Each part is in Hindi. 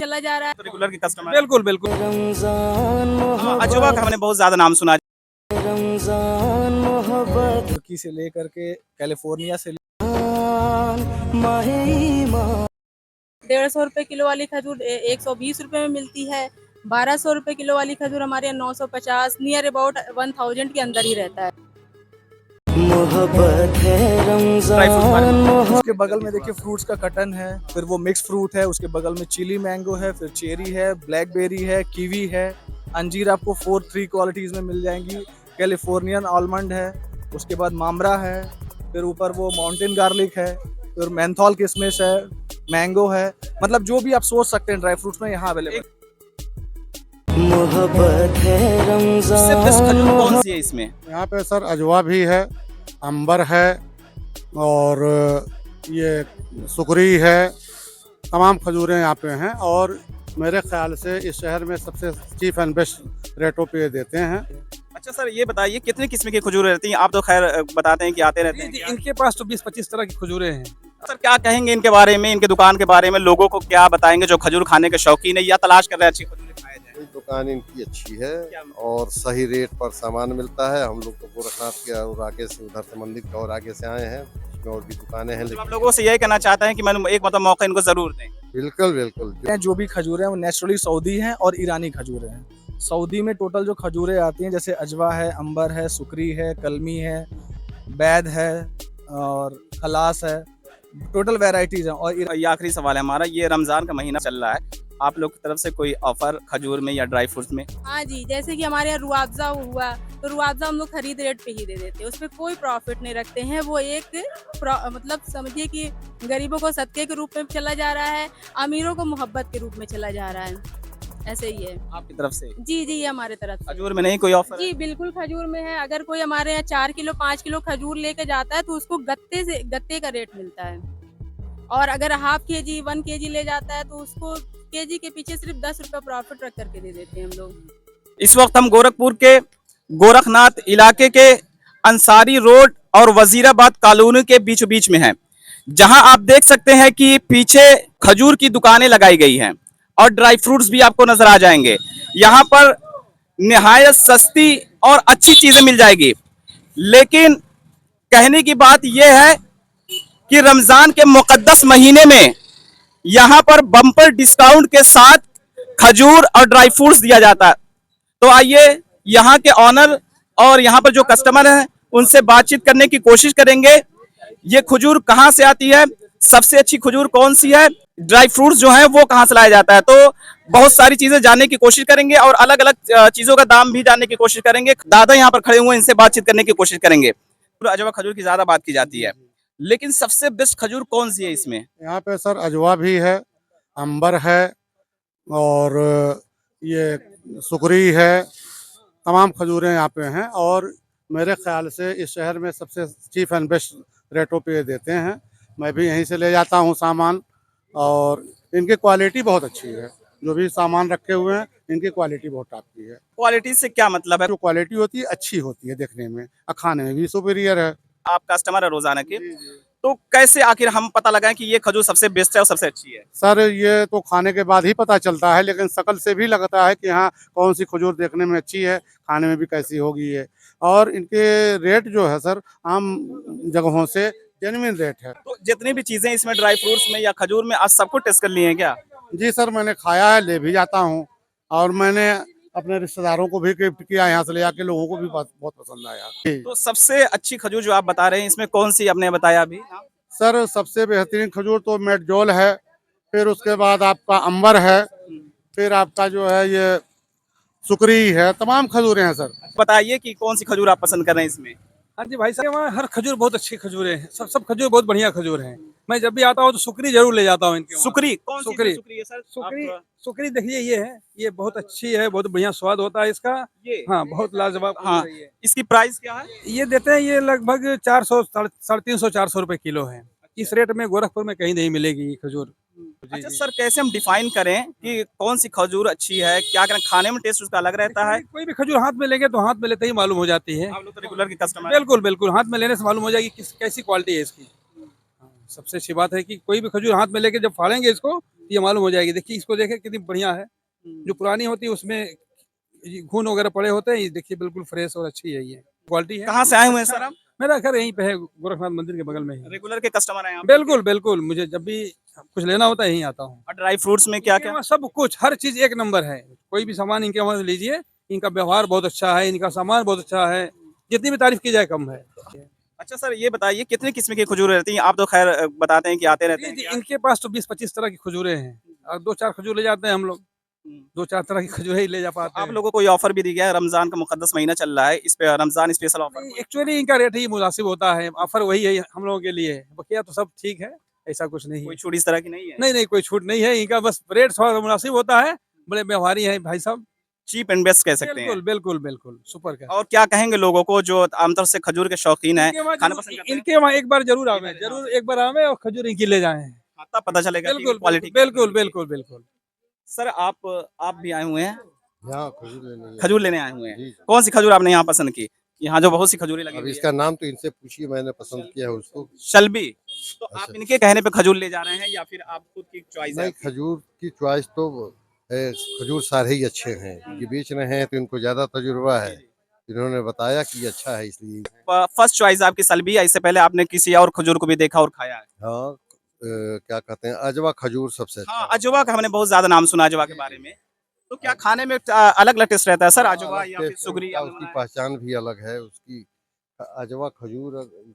चला जा रहा है। तो रेगुलर की कस्टमर। बिल्कुल बिल्कुल। अजवा का हमने बहुत ज्यादा नाम सुना। तुर्की से लेकर के कैलिफोर्निया से 150 रुपए किलो वाली खजूर 120 रुपए में मिलती है। 1200 रुपए किलो वाली खजूर हमारे यहाँ 950 नियर अबाउट 1000 के अंदर ही रहता है। उसके बगल में देखिए फ्रूट्स का कटन है, फिर वो मिक्स फ्रूट है, उसके बगल में चिली मैंगो है, फिर चेरी है, ब्लैकबेरी है, कीवी है, अंजीर आपको 4-3 क्वालिटीज में मिल जाएंगी, कैलिफोर्नियन आलमंड है, उसके बाद मामरा है, फिर ऊपर वो माउंटेन गार्लिक है, फिर मेंथोल किशमिश है, मैंगो है, मतलब जो भी आप सोच सकते हैं ड्राई फ्रूट्स में यहाँ अवेलेबल। सबसे बेस्ट खजूर कौन सी है इसमें? यहाँ पे सर अजवा भी है, अंबर है और ये सुकरी है, तमाम खजूरें यहाँ पे हैं और मेरे ख्याल से इस शहर में सबसे चीप एंड बेस्ट रेटों पे देते हैं। अच्छा सर, ये बताइए कितनी किस्म की खजूर रहती हैं? आप तो खैर बताते हैं कि आते रहते हैं। इनके पास तो 20-25 तरह की खजूरें हैं। सर क्या कहेंगे इनके बारे में, इनके दुकान के बारे में? लोगों को क्या बताएंगे जो खजूर खाने के शौकीन है या तलाश कर रहे हैं अच्छी खजूर खाया जाए? दुकान इनकी अच्छी है और सही रेट पर सामान मिलता है। हम लोग तो गोरखनाथ के और आगे से उधर से मंदिर के और आगे से आए हैं, इसमें और भी दुकानें हैं। तो आप लोगों से यही कहना चाहते हैं कि मैं एक मतलब मौका इनको जरूर दें। बिल्कुल बिल्कुल। जो भी खजूरें हैं वो नेचुरली सऊदी हैं और ईरानी खजूरें हैं। सऊदी में टोटल जो खजूरें आती हैं जैसे अजवा है, अंबर है, सुकरी है, कलमी है, बैद है और खलास है, टोटल वैरायटीज हैं। और ये आखिरी सवाल है हमारा, ये रमजान का महीना चल रहा है, आप लोग की तरफ से कोई ऑफर खजूर में या ड्राई फ्रूट्स में? हाँ जी, जैसे कि हमारे यहाँ रुआवजा हुआ तो रुआवजा हम लोग खरीद रेट पे ही दे देते हैं, उसमें कोई प्रॉफिट नहीं रखते हैं। वो एक मतलब समझिए कि गरीबों को सदके के रूप में चला जा रहा है, अमीरों को मोहब्बत के रूप में चला जा रहा है, ऐसे ही है आपकी तरफ से? जी जी, ये हमारे तरफ से। खजूर में नहीं कोई ऑफर? जी बिल्कुल, खजूर में है। अगर कोई हमारे यहाँ 4 किलो 5 किलो खजूर लेके जाता है तो उसको गत्ते का रेट मिलता है, और अगर हाफ केजी 1 केजी ले जाता है तो उसको केजी के पीछे सिर्फ 10 रुपए प्रॉफिट रख करके दे देते हैं हम लोग। इस वक्त हम गोरखपुर के गोरखनाथ इलाके के अंसारी रोड और वजीराबाद कॉलोनी के बीचों बीच में है, जहां आप देख सकते हैं कि पीछे खजूर की दुकानें लगाई गई हैं और ड्राई फ्रूट्स भी आपको नजर आ जाएंगे। यहाँ पर निहायत सस्ती और अच्छी चीजें मिल जाएगी, लेकिन कहने की बात यह है कि रमजान के मुकद्दस महीने में यहाँ पर बम्पर डिस्काउंट के साथ खजूर और ड्राई फ्रूट्स दिया जाता है। तो आइए यहाँ के ऑनर और यहाँ पर जो कस्टमर हैं उनसे बातचीत करने की कोशिश करेंगे। ये खजूर कहाँ से आती है, सबसे अच्छी खजूर कौन सी है, ड्राई फ्रूट्स जो है वो कहाँ से लाया जाता है, तो बहुत सारी चीजें जानने की कोशिश करेंगे और अलग अलग चीजों का दाम भी जानने की कोशिश करेंगे। दादा यहाँ पर खड़े हुए, इनसे बातचीत करने की कोशिश करेंगे। अजवा खजूर की ज्यादा बात की जाती है, लेकिन सबसे बेस्ट खजूर कौन सी है इसमें? यहाँ पे सर अजवा भी है, अंबर है और ये सुकरी है, तमाम खजूरें यहाँ पे हैं और मेरे ख्याल से इस शहर में सबसे चीप एंड बेस्ट रेटों पे देते हैं। मैं भी यहीं से ले जाता हूँ सामान और इनकी क्वालिटी बहुत अच्छी है। जो भी सामान रखे हुए हैं इनकी क्वालिटी बहुत टॉप की है। क्वालिटी से क्या मतलब है? जो क्वालिटी होती है अच्छी होती है देखने में और खाने में भी सुपीरियर है। आप कस्टमर है रोजाना के, तो कैसे आखिर हम पता लगाएं कि ये खजूर सबसे बेस्ट है और सबसे अच्छी है? सर ये तो खाने के बाद ही पता चलता है, लेकिन शक्ल से भी लगता है कि हाँ कौन सी खजूर देखने में अच्छी है, खाने में भी कैसी होगी ये। और इनके रेट जो है सर आम जगहों से जेन्युइन रेट है। तो जितनी भी चीजें इसमें ड्राई फ्रूट्स में या खजूर में आज सबको टेस्ट कर लिए हैं क्या? जी सर, मैंने खाया है, ले भी जाता हूँ और मैंने अपने रिश्तेदारों को भी गिफ्ट किया, यहाँ से ले जाके लोगों को भी बहुत पसंद आया। तो सबसे अच्छी खजूर जो आप बता रहे हैं इसमें कौन सी आपने बताया अभी? सर सबसे बेहतरीन खजूर तो मेडजोल है, फिर उसके बाद आपका अंबर है, फिर आपका जो है ये सुकरी है, तमाम खजूरें हैं सर। बताइए कि कौन सी खजूर आप पसंद कर रहे हैं इसमें? हाँ जी भाई साहब, वहाँ हर खजूर बहुत अच्छी खजूरें हैं, सब खजूर बहुत बढ़िया खजूर हैं। मैं जब भी आता हूँ तो सुकरी जरूर ले जाता हूँ इनके वहाँ। सुकरी कौन सी सुकरी सुकरी है सर? सुकरी देखिए ये है, ये बहुत अच्छी है, बहुत बढ़िया स्वाद होता है इसका। ये हाँ बहुत लाजवाब। हाँ, इसकी प्राइस क्या है? ये देते हैं ये लगभग 400 350 400 रुपए किलो है। इस रेट में गोरखपुर में कहीं नहीं मिलेगी ये खजूर। अच्छा सर, कैसे हम डिफाइन करें कि कौन सी खजूर अच्छी है? क्या करें, खाने में टेस्ट उसका अलग रहता है? कोई भी खजूर हाथ में लेंगे तो हाथ में लेते ही मालूम हो जाती है। आप लोग तो रेगुलर की कस्टमर। बिल्कुल बिल्कुल, हाथ में लेने से मालूम हो जाएगी कैसी क्वालिटी है इसकी। सबसे अच्छी बात है कि कोई भी खजूर हाथ में लेके जब फाड़ेंगे इसको ये मालूम हो जाएगी। देखिए इसको देखें कितनी बढ़िया है। जो पुरानी होती है उसमें ये घुन वगैरह पड़े होते हैं, ये देखिए बिल्कुल फ्रेश और अच्छी है, ये क्वालिटी है। कहाँ से आए हुए हैं सर आप? मेरा घर यहीं पे है, गोरखनाथ मंदिर के बगल में ही। रेगुलर के कस्टमर हैं आप? बिल्कुल बिल्कुल, मुझे जब भी कुछ लेना होता है यहीं आता हूँ। और ड्राई फ्रूट्स में क्या इनके क्या? वहाँ सब कुछ, हर चीज एक नंबर है। कोई भी सामान इनके वहाँ से लीजिए, इनका व्यवहार बहुत अच्छा है, इनका सामान बहुत अच्छा है, जितनी भी तारीफ की जाए कम है। अच्छा सर, ये बताइए कितने किस्म की खजूर रहती हैं? आप तो खैर बताते हैं कि आते रहते जी हैं। जी, क्या? इनके पास तो 20-25 तरह की खजूरें हैं, और 2-4 खजूर ले जाते हैं हम लोग। 2-4 तरह की खजूरें ही ले जा पाते आप हैं। लोगों को कोई ऑफर भी दी गया है? रमजान का मुकद्दस महीना चल रहा है, इस पे रमजान स्पेशल ऑफर? नहीं, एक्चुअली इनका रेट ही मुनासिब होता है, ऑफर वही है हम लोगों के लिए, बकिया तो सब ठीक है, ऐसा कुछ नहीं कोई है। छूट इस तरह की नहीं है? नहीं नहीं, कोई छूट नहीं है, इनका बस रेट थोड़ा मुनासिब होता है। बड़े व्यवहारी हैं भाई साहब। चीप एंड बेस्ट कह सकते हैं। बिल्कुल बिल्कुल बिल्कुल, सुपर का। और क्या कहेंगे लोगों को जो आमतौर से खजूर के शौकीन हैं, इनके वहाँ खाना पसंद करते हैं? इनके वहाँ एक बार जरूर आवे, जरूर एक बार आवे और खजूर इनकी ले जाएं। हाँ, तब पता चलेगा कि बिल्कुल क्वालिटी बिल्कुल बिल्कुल बिल्कुल। सर आप भी आए हुए हैं, यहाँ खजूर लेने खजूर लेने आए हुए हैं। जी। कौन सी खजूर आपने यहाँ पसंद की? यहाँ जो बहुत सी खजूरें लगी अब हुई है। इसका नाम तो इनसे पूछिए, मैंने पसंद किया है उसको। शलबी। तो आप अच्छा। इनके कहने पे खजूर ले जा रहे हैं या फिर आप खुद की चॉइस है नहीं, आपकी? खजूर की चॉइस तो है, खजूर सारे ही अच्छे हैं। ये बेच रहे हैं तो इनको ज्यादा तजुर्बा है, इन्होंने बताया कि अच्छा है इसलिए। फर्स्ट चॉइस आपकी सलबी है, इससे पहले आपने किसी और खजूर को भी देखा और खाया है? हाँ, क्या कहते हैं, अजवा खजूर सबसे अच्छा हाँ, है। अजवा का हमने बहुत ज्यादा नाम सुना अजवा के बारे में। तो क्या खाने में अलग अलग टेस्ट रहता है सर, अजवा अलग या फिर टेस्ट है सुगरी? उसका, आपने उसकी बनाया? पहचान भी अलग है उसकी। अजवा खजूर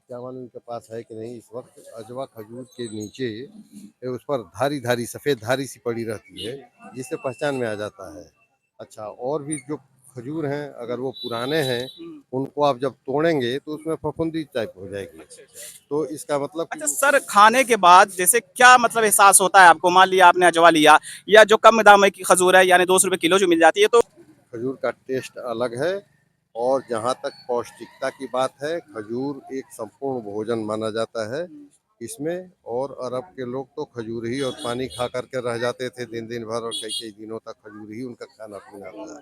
क्या मालूम इनके पास है कि नहीं इस वक्त। अजवा खजूर के नीचे उस पर धारी धारी सफ़ेद धारी सी पड़ी रहती है, जिससे पहचान में आ जाता है। अच्छा, और भी जो खजूर हैं अगर वो पुराने हैं, उनको आप जब तोड़ेंगे तो उसमें फफूंदी टाइप हो जाएगी। तो इसका मतलब अच्छा सर, खाने के बाद जैसे क्या मतलब एहसास होता है आपको? मान लिया आपने अजवा लिया या जो कम दाम की खजूर है यानी 200 रुपए किलो जो मिल जाती है, तो खजूर का टेस्ट अलग है। और जहाँ तक पौष्टिकता की बात है, खजूर एक संपूर्ण भोजन माना जाता है इसमें। और अरब के लोग तो खजूर ही और पानी खा करके रह जाते थे दिन दिन भर, और कई कई दिनों तक खजूर ही उनका खाना पीना था।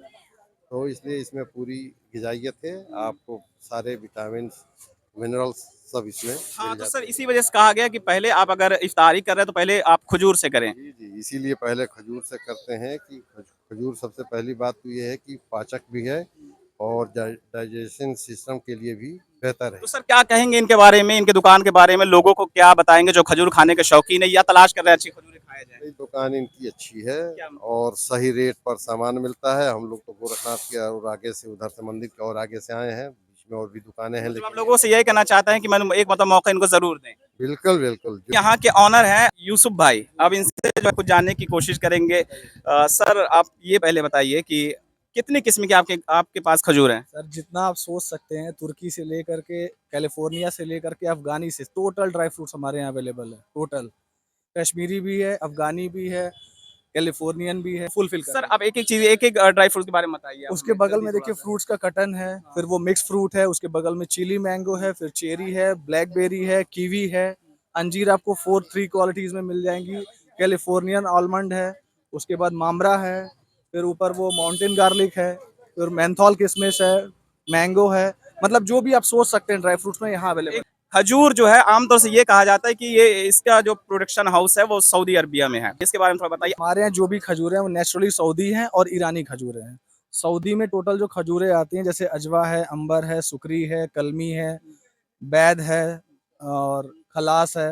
तो इसलिए इसमें पूरी गिजाइयत है, आपको सारे विटामिन मिनरल्स सब इसमें हाँ, मिल तो जाते सर हैं। इसी वजह से कहा गया कि पहले आप अगर इफ्तारी कर रहे हैं तो पहले आप खजूर से करें। जी जी, इसीलिए पहले खजूर से करते हैं कि खजूर सबसे पहली बात तो ये है कि पाचक भी है और डाइजेशन सिस्टम के लिए भी बेहतर है। तो सर क्या कहेंगे इनके बारे में, इनके दुकान के बारे में? लोगों को क्या बताएंगे जो खजूर खाने के शौकीन है या तलाश कर रहे हैं अच्छी खजूरें खाया जाए? ये दुकान इनकी अच्छी है क्या? और सही रेट पर सामान मिलता है। हम लोग तो गोरखनाथ के और आगे से, उधर से मंदिर के और आगे से आए हैं, बीच में और भी दुकानें हैं, मतलब आप लेकिन लोगों से यही कहना चाहते हैं कि मैंने एक मतलब मौका इनको जरूर दें। बिल्कुल बिल्कुल। यहाँ के ऑनर हैं यूसुफ भाई, अब इनसे जो है कुछ जानने की कोशिश करेंगे। सर आप ये पहले बताइए कि कितनी किस्म के आपके पास खजूर हैं? सर जितना आप सोच सकते हैं, तुर्की से लेकर के कैलिफोर्निया से लेकर के अफगानी से, टोटल ड्राई फ्रूट्स हमारे यहाँ अवेलेबल है। टोटल कश्मीरी भी है, अफगानी भी है, कैलिफोर्नियन भी है, फुलफिल सर आप एक एक चीज, एक एक ड्राई फ्रूट के बारे में बताइए। उसके बगल में देखिए फ्रूट्स का कटन है, फिर वो मिक्स फ्रूट है, उसके बगल में चिली मैंगो है, फिर चेरी है, ब्लैकबेरी है, कीवी है, अंजीर आपको 4 3 क्वालिटीज में मिल जाएंगी, कैलिफोर्नियन आलमंड है, उसके बाद मामरा है, फिर ऊपर वो माउंटेन गार्लिक है, फिर मेंथॉल किशमिश है, मैंगो है। मतलब जो भी आप सोच सकते हैं ड्राई फ्रूट्स में यहाँ अवेलेबल। खजूर जो है आमतौर से ये कहा जाता है कि ये इसका जो प्रोडक्शन हाउस है वो सऊदी अरबिया में है, इसके बारे में थोड़ा बताइए। हमारे यहाँ जो भी खजूरें हैं वो नेचुरली सऊदी हैं और ईरानी खजूरें हैं। सऊदी में टोटल जो खजूरें आती हैं जैसे अजवा है, अंबर है, सुकरी है, कलमी है, बैद है और खलास है,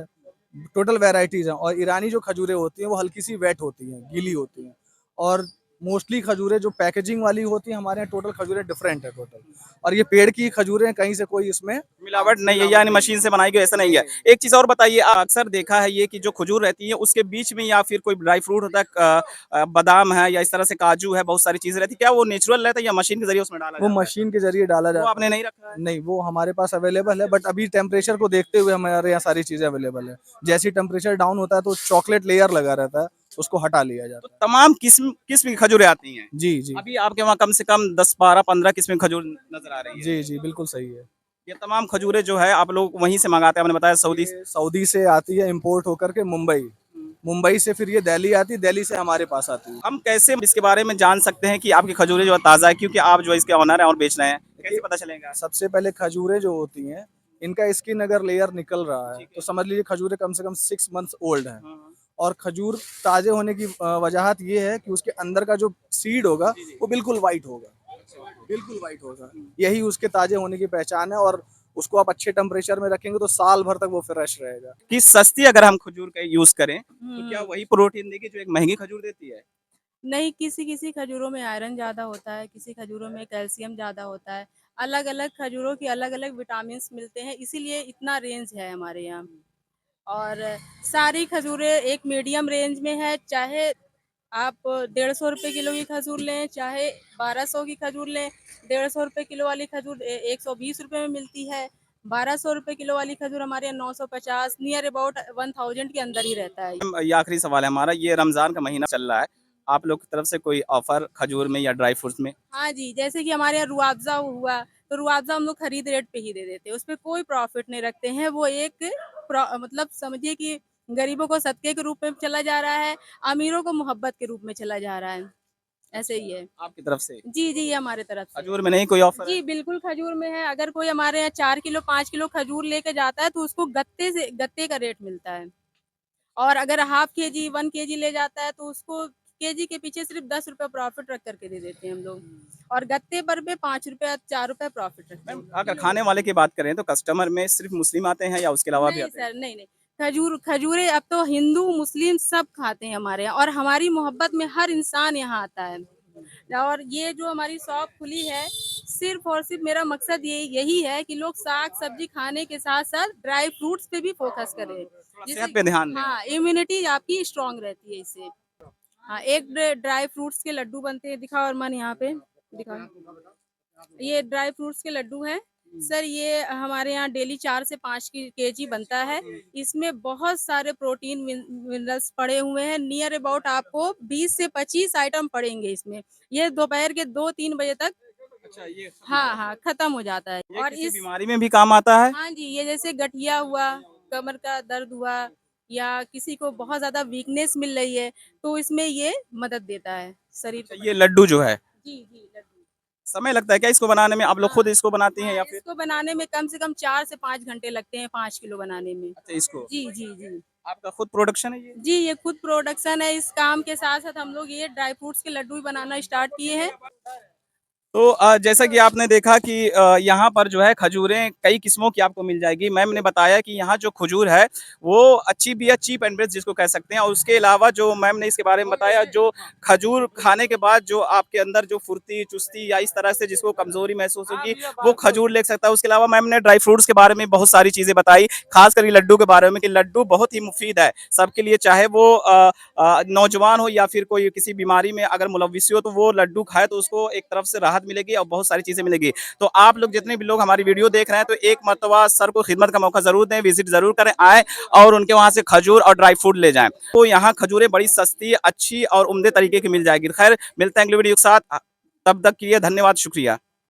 टोटल वैरायटीज हैं। और ईरानी जो खजूरें होती हैं वो हल्की सी वेट होती हैं, गीली होती हैं। और मोस्टली खजूरें जो पैकेजिंग वाली होती हैं हमारे यहाँ, टोटल खजूरें डिफरेंट है टोटल। और ये पेड़ की खजूरें हैं, कहीं से कोई इसमें मिलावट नहीं है यानी मशीन से बनाई गई ऐसा नहीं है। एक चीज और बताइए, अक्सर देखा है ये कि जो खजूर रहती है उसके बीच में या फिर कोई ड्राई फ्रूट होता है, बादाम है या इस तरह से काजू है, बहुत सारी चीजें रहती है, क्या वो नेचुरल रहता है या मशीन के जरिए उसमें डाला वो जाता है? मशीन के जरिए डाला वो जाता आपने नहीं रखा है? है। नहीं, वो हमारे पास अवेलेबल है, बट अभी टेम्परेचर को देखते हुए हमारे यहाँ सारी चीजें अवेलेबल है। जैसे ही टेम्परेचर डाउन होता है तो चॉकलेट लेयर लगा रहता है, उसको हटा लिया तो जाता है। तमाम किस्म किस्म की खजूरें आती हैं। जी जी अभी आपके वहाँ कम से कम 10 12 15 किस्म की खजूर नजर आ रही है। जी जी, बिल्कुल सही है। ये तमाम खजूरें जो है आप लोग वहीं से मंगाते हैं, आपने बताया सऊदी से। ये सऊदी से आती है इम्पोर्ट होकर के मुंबई, मुंबई से फिर ये दिल्ली आती है, दिल्ली से हमारे पास आती है। हम कैसे इसके बारे में जान सकते हैं कि आपकी खजूरें जो है ताज़ा है, क्योंकि आप जो इसके ऑनर हैं और बेच रहे हैं, कैसे पता चलेगा? सबसे पहले खजूरें जो होती हैं, इनका स्किन अगर लेयर निकल रहा है तो समझ लीजिए खजूरें कम से कम 6 मंथ्स ओल्ड हैं। और खजूर ताजे होने की वजह ये है कि उसके अंदर का जो सीड होगा वो बिल्कुल वाइट होगा, बिल्कुल वाइट होगा। यही उसके ताजे होने की पहचान है। और उसको आप अच्छे टेम्परेचर में रखेंगे तो साल भर तक वो फ्रेश रहेगा। कि सस्ती अगर हम खजूर का यूज करें तो क्या हम्म। वही प्रोटीन देगी जो एक महंगी खजूर देती है? नहीं, किसी किसी खजूरों में आयरन ज़्यादा होता है, किसी खजूरों में कैल्शियम ज़्यादा होता है। अलग-अलग खजूरों की अलग-अलग विटामिन्स मिलते हैं, इसीलिए इतना रेंज है हमारे यहाँ। और सारी खजूरें एक मीडियम रेंज में है, चाहे आप 150 रुपए किलो की खजूर लें, चाहे 1200 की खजूर लें। 150 रुपए किलो वाली खजूर 120 रुपए में मिलती है। 1200 रुपए किलो वाली खजूर हमारे यहाँ 950 नियर अबाउट 1000 के अंदर ही रहता है। ये आखिरी सवाल है हमारा, ये रमजान का महीना चल रहा है, आप लोग की तरफ से कोई ऑफर खजूर में या ड्राई फ्रूट्स में? हाँ जी, जैसे कि हमारे यहाँ रुआवज़ा हुआ, तो रुआवज़ा हम लोग खरीद रेट पे ही दे देते हैं, उसपे कोई प्रॉफ़िट नहीं रखते हैं। वो एक मतलब समझिए कि गरीबों को सदके के रूप में चला जा रहा है, अमीरों को मोहब्बत के रूप में चला जा रहा है, ऐसे ही है। आपकी तरफ से जी, जी, ये हमारे तरफ से है। खजूर में नहीं कोई ऑफर है? जी, बिल्कुल खजूर में है। अगर कोई हमारे यहाँ 4 किलो, 5 किलो खजूर लेके जाता है, तो उसको गत्ते का रेट मिलता है। और अगर हाफ केजी, 1 केजी ले जाता है, तो उसको केजी के पीछे सिर्फ़ 10 रुपए प्रॉफ़िट रख कर के दे देते हैं हम लोग। और गत्ते पर भी 5 रुपए, 4 रुपए प्रॉफ़िट रखते हैं। मैम अगर खाने वाले की बात करें तो कस्टमर में सिर्फ मुस्लिम आते हैं या उसके अलावा भी नहीं आते हैं? सर, नहीं, नहीं। खजूरें अब तो हिंदू, मुस्लिम सब खाते हैं हमारे यहाँ और हमारी मोहब्बत में हर इंसान यहाँ आता है। और ये जो हमारी शॉप खुली है, सिर्फ़ और सिर्फ़ मेरा मकसद यही है कि लोग साग-सब्ज़ी खाने के साथ-साथ ड्राई फ्रूट्स पे भी फ़ोकस करें। सेहत पे ध्यान दें। हाँ, इम्यूनिटी आपकी स्ट्रॉन्ग रहती है इससे। हाँ, एक ड्राई फ्रूट्स के लड्डू बनते हैं, दिखाओ अरमान यहाँ पे, दिखाओ। ये ड्राई फ्रूट्स के लड्डू हैं। सर ये हमारे यहाँ डेली 4 से 5 केजी बनता है। इसमें बहुत सारे प्रोटीन मिनरल्स पड़े हुए हैं। नियर अबाउट आपको 20 से 25 आइटम पड़ेंगे इसमें। ये दोपहर के 2-3 बजे तक अच्छा ये हाँ, हाँ, खत्म हो जाता है। ये और किसी इस बीमारी में भी काम आता है? हाँ जी, ये जैसे गठिया हुआ, कमर का दर्द हुआ या किसी को बहुत ज़्यादा वीकनेस मिल रही है, तो इसमें ये मदद देता है शरीर को। अच्छा, ये लड्डू जो है जी, जी, लड्डू। समय लगता है क्या इसको बनाने में? आप लोग खुद हाँ, इसको बनाती हैं हाँ, या फिर? इसको बनाने में कम से कम 4 से 5 घंटे लगते हैं 5 किलो बनाने में। अच्छा इसको जी, जी, जी। आपका खुद प्रोडक्शन है ये? जी, ये खुद प्रोडक्शन है। इस काम के साथ-साथ हम लोग ये ड्राई फ्रूट्स के लड्डू भी बनाना स्टार्ट किए हैं। तो जैसा कि आपने देखा कि यहाँ पर जो है खजूरें कई किस्मों की आपको मिल जाएगी। मैम ने बताया कि यहाँ जो खजूर है वो अच्छी भी है, चीप एंड बेस्ट जिसको कह सकते हैं। और उसके अलावा जो मैम ने इसके बारे में बताया, जो खजूर खाने के बाद जो आपके अंदर जो फुर्ती, चुस्ती या इस तरह से जिसको कमज़ोरी महसूस होगी वो खजूर ले सकता है। उसके अलावा मैम ने ड्राई फ्रूट्स के बारे में बहुत सारी चीज़ें बताई, खास कर लड्डू के बारे में कि लड्डू बहुत ही मुफीद है सबके लिए, चाहे वो नौजवान हो या फिर कोई किसी बीमारी में अगर मुलव्विस हो तो वो लड्डू खाए तो उसको एक तरफ से राहत मिलेगी और बहुत सारी चीज़ें मिलेगी। तो आप लोग जितने भी लोग हमारी वीडियो देख रहे हैं तो एक मर्तबा सर को खिदमत का मौका ज़रूर दें, विजिट ज़रूर करें, आएँ और उनके वहाँ से खजूर और ड्राई फ्रूट ले जाएँ। तो यहाँ खजूरें बड़ी सस्ती, अच्छी और उम्दे तरीके की मिल जाएगी। खैर मिलते हैं अगली वीडियो के साथ, तब तक के लिए धन्यवाद, शुक्रिया।